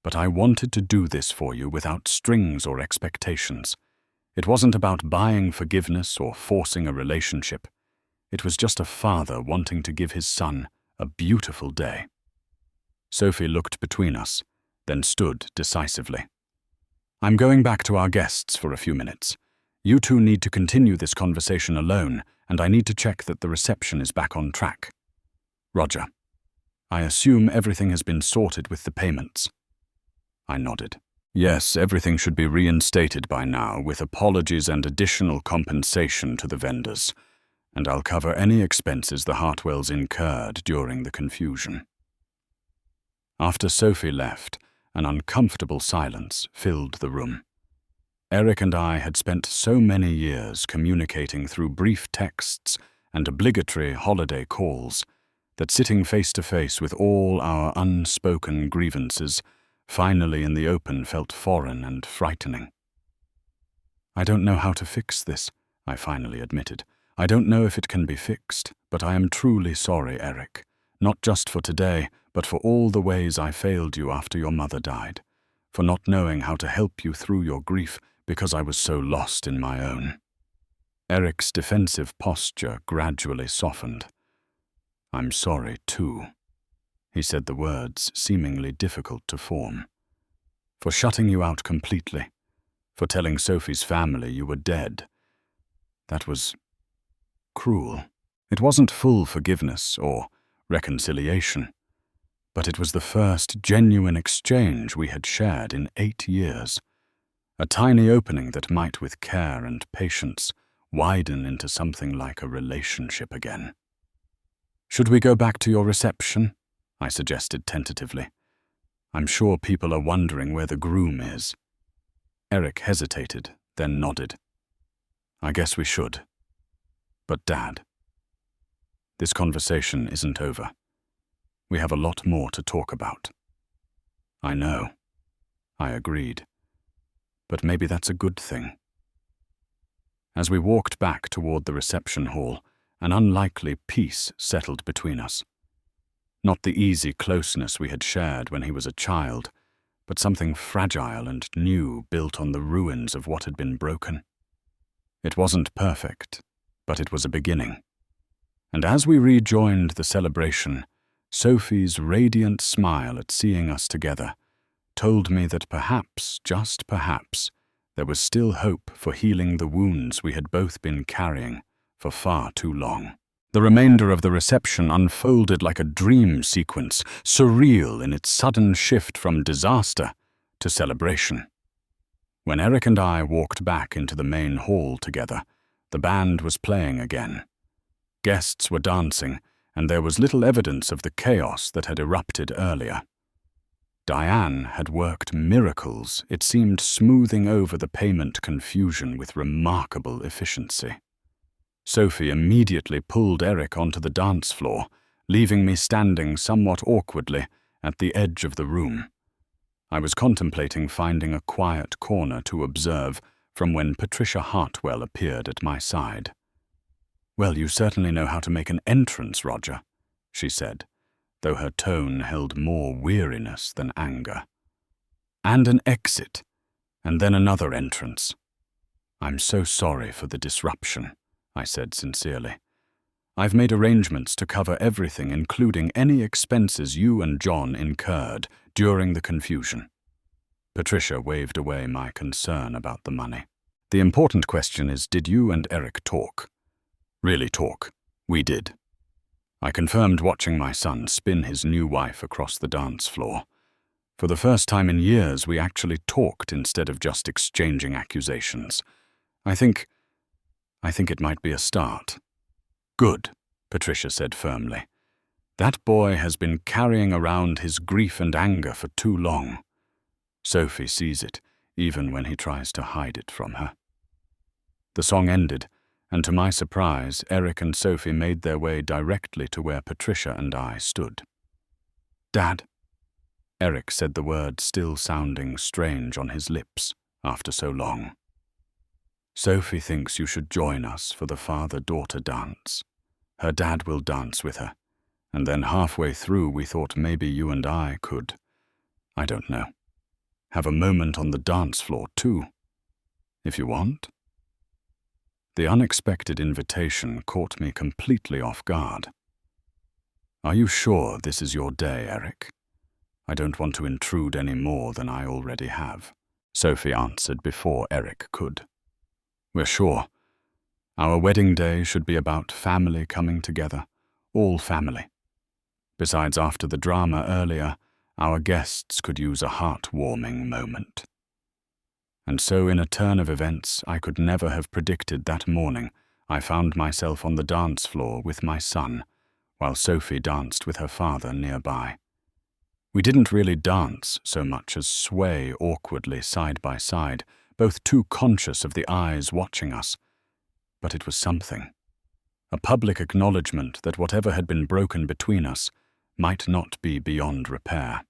But I wanted to do this for you without strings or expectations. It wasn't about buying forgiveness or forcing a relationship. It was just a father wanting to give his son a beautiful day. Sophie looked between us, then stood decisively. I'm going back to our guests for a few minutes. You two need to continue this conversation alone, and I need to check that the reception is back on track. Roger. I assume everything has been sorted with the payments. I nodded. Yes, everything should be reinstated by now, with apologies and additional compensation to the vendors, and I'll cover any expenses the Hartwells incurred during the confusion. After Sophie left, an uncomfortable silence filled the room. Eric and I had spent so many years communicating through brief texts and obligatory holiday calls that sitting face to face with all our unspoken grievances finally in the open felt foreign and frightening. I don't know how to fix this, I finally admitted. I don't know if it can be fixed, but I am truly sorry, Eric. Not just for today, but for all the ways I failed you after your mother died, for not knowing how to help you through your grief because I was so lost in my own. Eric's defensive posture gradually softened. I'm sorry, too. He said the words seemingly difficult to form. For shutting you out completely, for telling Sophie's family you were dead. That was cruel. It wasn't full forgiveness or reconciliation, but it was the first genuine exchange we had shared in 8 years. A tiny opening that might, with care and patience, widen into something like a relationship again. Should we go back to your reception? I suggested tentatively. I'm sure people are wondering where the groom is. Eric hesitated, then nodded. I guess we should. But Dad, this conversation isn't over. We have a lot more to talk about. I know. I agreed. But maybe that's a good thing. As we walked back toward the reception hall, an unlikely peace settled between us. Not the easy closeness we had shared when he was a child, but something fragile and new built on the ruins of what had been broken. It wasn't perfect, but it was a beginning. And as we rejoined the celebration, Sophie's radiant smile at seeing us together told me that perhaps, just perhaps, there was still hope for healing the wounds we had both been carrying for far too long. The remainder of the reception unfolded like a dream sequence, surreal in its sudden shift from disaster to celebration. When Eric and I walked back into the main hall together, the band was playing again. Guests were dancing, and there was little evidence of the chaos that had erupted earlier. Diane had worked miracles, it seemed, smoothing over the payment confusion with remarkable efficiency. Sophie immediately pulled Eric onto the dance floor, leaving me standing somewhat awkwardly at the edge of the room. I was contemplating finding a quiet corner to observe from when Patricia Hartwell appeared at my side. "Well, you certainly know how to make an entrance, Roger," she said, though her tone held more weariness than anger. "And an exit, and then another entrance." "I'm so sorry for the disruption," I said sincerely. "I've made arrangements to cover everything, including any expenses you and John incurred during the confusion." Patricia waved away my concern about the money. "The important question is, did you and Eric talk?" "Really talk. We did." I confirmed watching my son spin his new wife across the dance floor. For the first time in years, we actually talked instead of just exchanging accusations. I think it might be a start." "Good," Patricia said firmly. "That boy has been carrying around his grief and anger for too long. Sophie sees it, even when he tries to hide it from her." The song ended, and to my surprise, Eric and Sophie made their way directly to where Patricia and I stood. "Dad," Eric said, the word still sounding strange on his lips after so long. "Sophie thinks you should join us for the father-daughter dance. Her dad will dance with her, and then halfway through we thought maybe you and I could, I don't know, have a moment on the dance floor too, if you want." The unexpected invitation caught me completely off guard. "Are you sure this is your day, Eric? I don't want to intrude any more than I already have," Sophie answered before Eric could. "We're sure. Our wedding day should be about family coming together, all family. Besides, after the drama earlier, our guests could use a heart-warming moment." And so, in a turn of events I could never have predicted, that morning I found myself on the dance floor with my son, while Sophie danced with her father nearby. We didn't really dance so much as sway awkwardly side by side, both too conscious of the eyes watching us. But it was something. A public acknowledgement that whatever had been broken between us might not be beyond repair.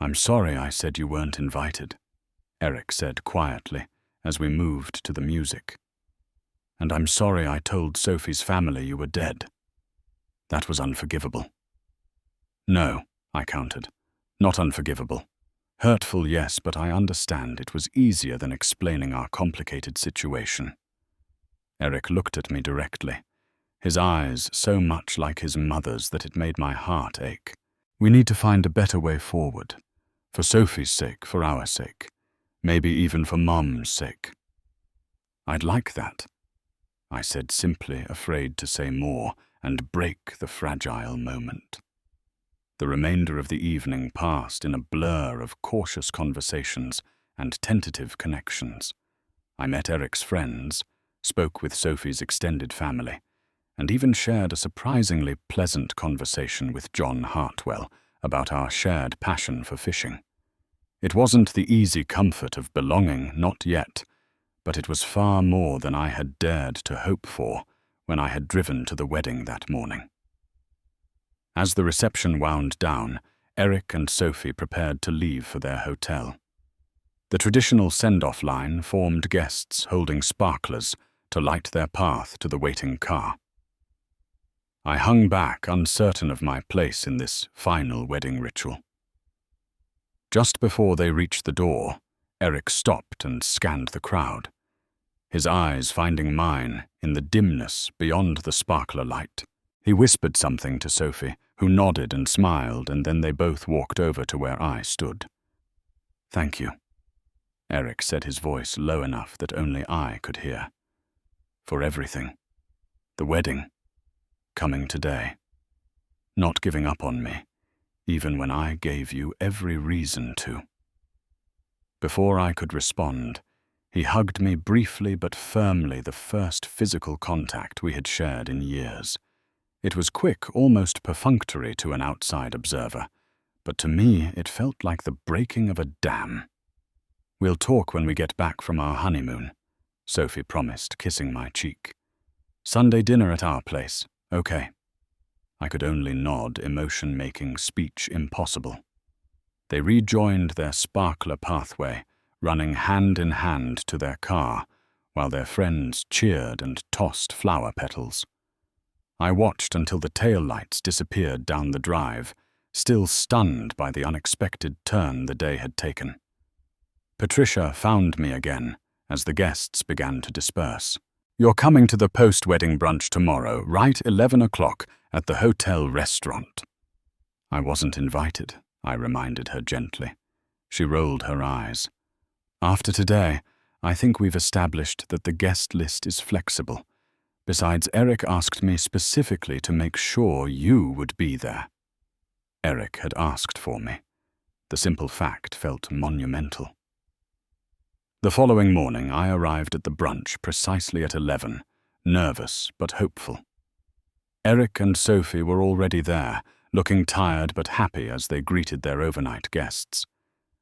"I'm sorry I said you weren't invited," Eric said quietly as we moved to the music. "And I'm sorry I told Sophie's family you were dead. That was unforgivable." "No," I countered. "Not unforgivable. Hurtful, yes, but I understand it was easier than explaining our complicated situation." Eric looked at me directly, his eyes so much like his mother's that it made my heart ache. "We need to find a better way forward. For Sophie's sake, for our sake. Maybe even for Mom's sake." "I'd like that," I said simply, afraid to say more and break the fragile moment. The remainder of the evening passed in a blur of cautious conversations and tentative connections. I met Eric's friends, spoke with Sophie's extended family, and even shared a surprisingly pleasant conversation with John Hartwell about our shared passion for fishing. It wasn't the easy comfort of belonging, not yet, but it was far more than I had dared to hope for when I had driven to the wedding that morning. As the reception wound down, Eric and Sophie prepared to leave for their hotel. The traditional send-off line formed guests holding sparklers to light their path to the waiting car. I hung back, uncertain of my place in this final wedding ritual. Just before they reached the door, Eric stopped and scanned the crowd, his eyes finding mine in the dimness beyond the sparkler light. He whispered something to Sophie, who nodded and smiled, and then they both walked over to where I stood. "Thank you," Eric said, his voice low enough that only I could hear. "For everything. The wedding. Coming today. Not giving up on me, even when I gave you every reason to." Before I could respond, he hugged me briefly but firmly, the first physical contact we had shared in years. It was quick, almost perfunctory to an outside observer, but to me it felt like the breaking of a dam. "We'll talk when we get back from our honeymoon," Sophie promised, kissing my cheek. "Sunday dinner at our place, okay?" I could only nod, emotion making speech impossible. They rejoined their sparkler pathway, running hand in hand to their car, while their friends cheered and tossed flower petals. I watched until the taillights disappeared down the drive, still stunned by the unexpected turn the day had taken. Patricia found me again as the guests began to disperse. "You're coming to the post-wedding brunch tomorrow, right 11 o'clock, at the hotel restaurant." "I wasn't invited," I reminded her gently. She rolled her eyes. "After today, I think we've established that the guest list is flexible. Besides, Eric asked me specifically to make sure you would be there." Eric had asked for me. The simple fact felt monumental. The following morning, I arrived at the brunch precisely at 11, nervous but hopeful. Eric and Sophie were already there, looking tired but happy as they greeted their overnight guests.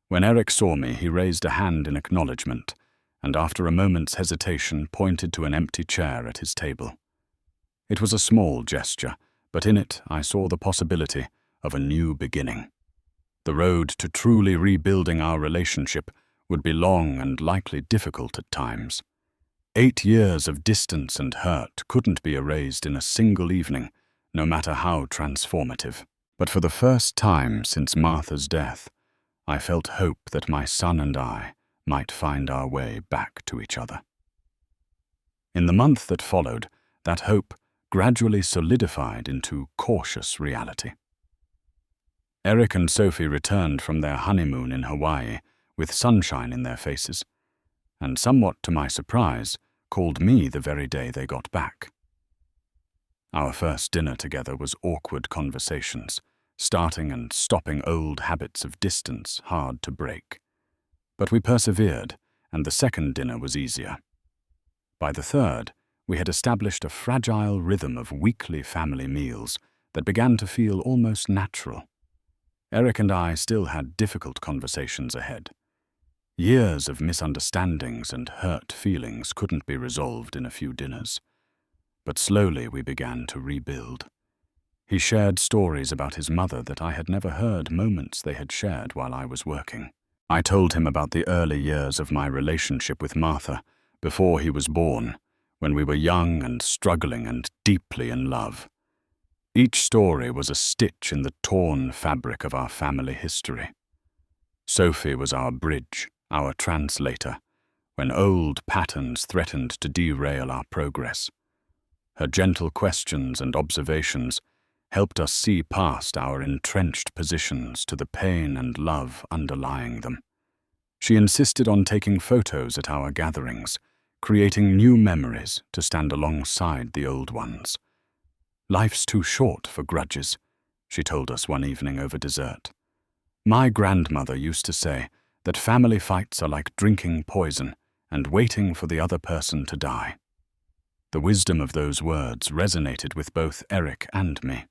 When Eric saw me, he raised a hand in acknowledgement, and after a moment's hesitation pointed to an empty chair at his table. It was a small gesture, but in it I saw the possibility of a new beginning. The road to truly rebuilding our relationship would be long and likely difficult at times. 8 years of distance and hurt couldn't be erased in a single evening, no matter how transformative. But for the first time since Martha's death, I felt hope that my son and I might find our way back to each other. In the month that followed, that hope gradually solidified into cautious reality. Eric and Sophie returned from their honeymoon in Hawaii with sunshine in their faces, and somewhat to my surprise, called me the very day they got back. Our first dinner together was awkward conversations, starting and stopping old habits of distance hard to break. But we persevered, and the second dinner was easier. By the third, we had established a fragile rhythm of weekly family meals that began to feel almost natural. Eric and I still had difficult conversations ahead. Years of misunderstandings and hurt feelings couldn't be resolved in a few dinners. But slowly we began to rebuild. He shared stories about his mother that I had never heard, moments they had shared while I was working. I told him about the early years of my relationship with Martha, before he was born, when we were young and struggling and deeply in love. Each story was a stitch in the torn fabric of our family history. Sophie was our bridge, our translator, when old patterns threatened to derail our progress. Her gentle questions and observations helped us see past our entrenched positions to the pain and love underlying them. She insisted on taking photos at our gatherings, creating new memories to stand alongside the old ones. "Life's too short for grudges," she told us one evening over dessert. "My grandmother used to say that family fights are like drinking poison and waiting for the other person to die." The wisdom of those words resonated with both Eric and me.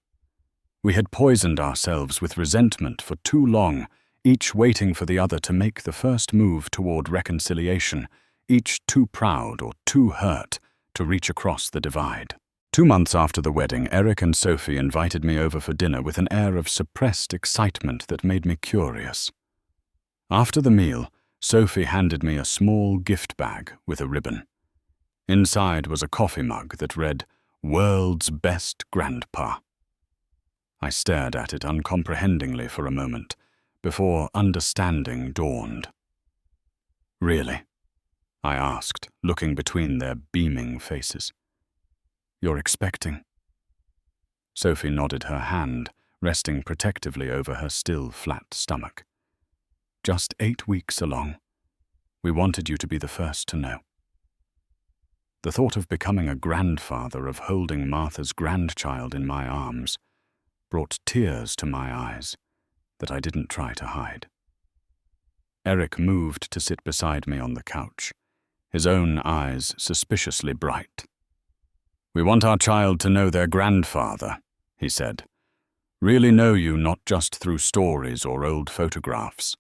We had poisoned ourselves with resentment for too long each waiting for the other to make the first move toward reconciliation, each too proud or too hurt to reach across the divide. 2 months after the wedding, Eric and Sophie invited me over for dinner with an air of suppressed excitement that made me curious. After the meal, Sophie handed me a small gift bag with a ribbon. Inside was a coffee mug that read, "World's Best Grandpa." I stared at it uncomprehendingly for a moment, before understanding dawned. "Really?" I asked, looking between their beaming faces. "You're expecting?" Sophie nodded her hand, resting protectively over her still flat stomach. "Just 8 weeks along. We wanted you to be the first to know." The thought of becoming a grandfather, of holding Martha's grandchild in my arms, brought tears to my eyes that I didn't try to hide. Eric moved to sit beside me on the couch, his own eyes suspiciously bright. "We want our child to know their grandfather," he said. "Really know you not just through stories or old photographs."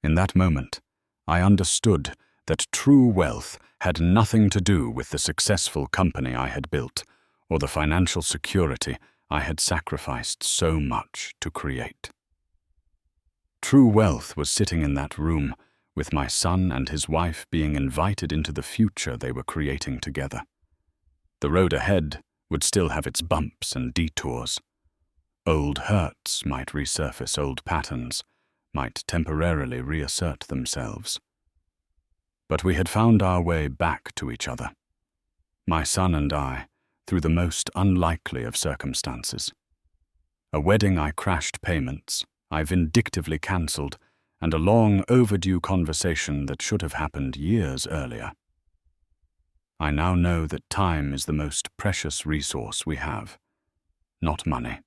In that moment, I understood that true wealth had nothing to do with the successful company I had built or the financial security I had sacrificed so much to create. True wealth was sitting in that room, with my son and his wife being invited into the future they were creating together. The road ahead would still have its bumps and detours. Old hurts might resurface, old patterns might temporarily reassert themselves. But we had found our way back to each other, my son and I, through the most unlikely of circumstances. A wedding I crashed payments, I vindictively cancelled, and a long overdue conversation that should have happened years earlier. I now know that time is the most precious resource we have, not money.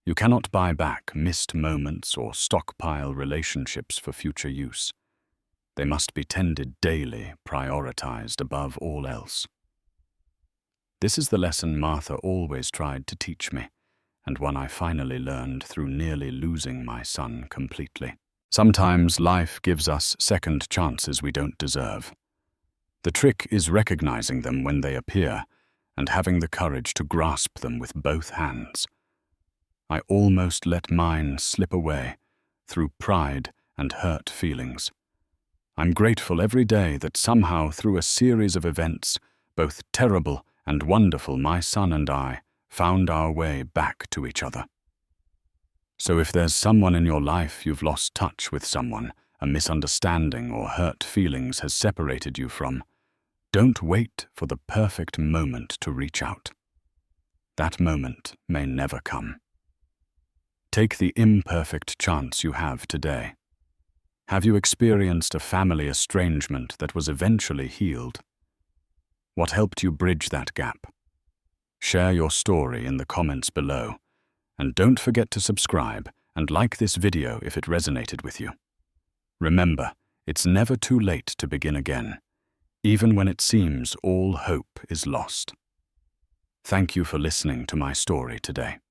You cannot buy back missed moments or stockpile relationships for future use. They must be tended daily, prioritized above all else. This is the lesson Martha always tried to teach me, and one I finally learned through nearly losing my son completely. Sometimes life gives us second chances we don't deserve. The trick is recognizing them when they appear and having the courage to grasp them with both hands. I almost let mine slip away through pride and hurt feelings. I'm grateful every day that somehow through a series of events, both terrible and wonderful, my son and I found our way back to each other. So if there's someone in your life you've lost touch with, someone a misunderstanding or hurt feelings has separated you from, don't wait for the perfect moment to reach out. That moment may never come. Take the imperfect chance you have today. Have you experienced a family estrangement that was eventually healed? What helped you bridge that gap? Share your story in the comments below, and don't forget to subscribe and like this video if it resonated with you. Remember, it's never too late to begin again, even when it seems all hope is lost. Thank you for listening to my story today.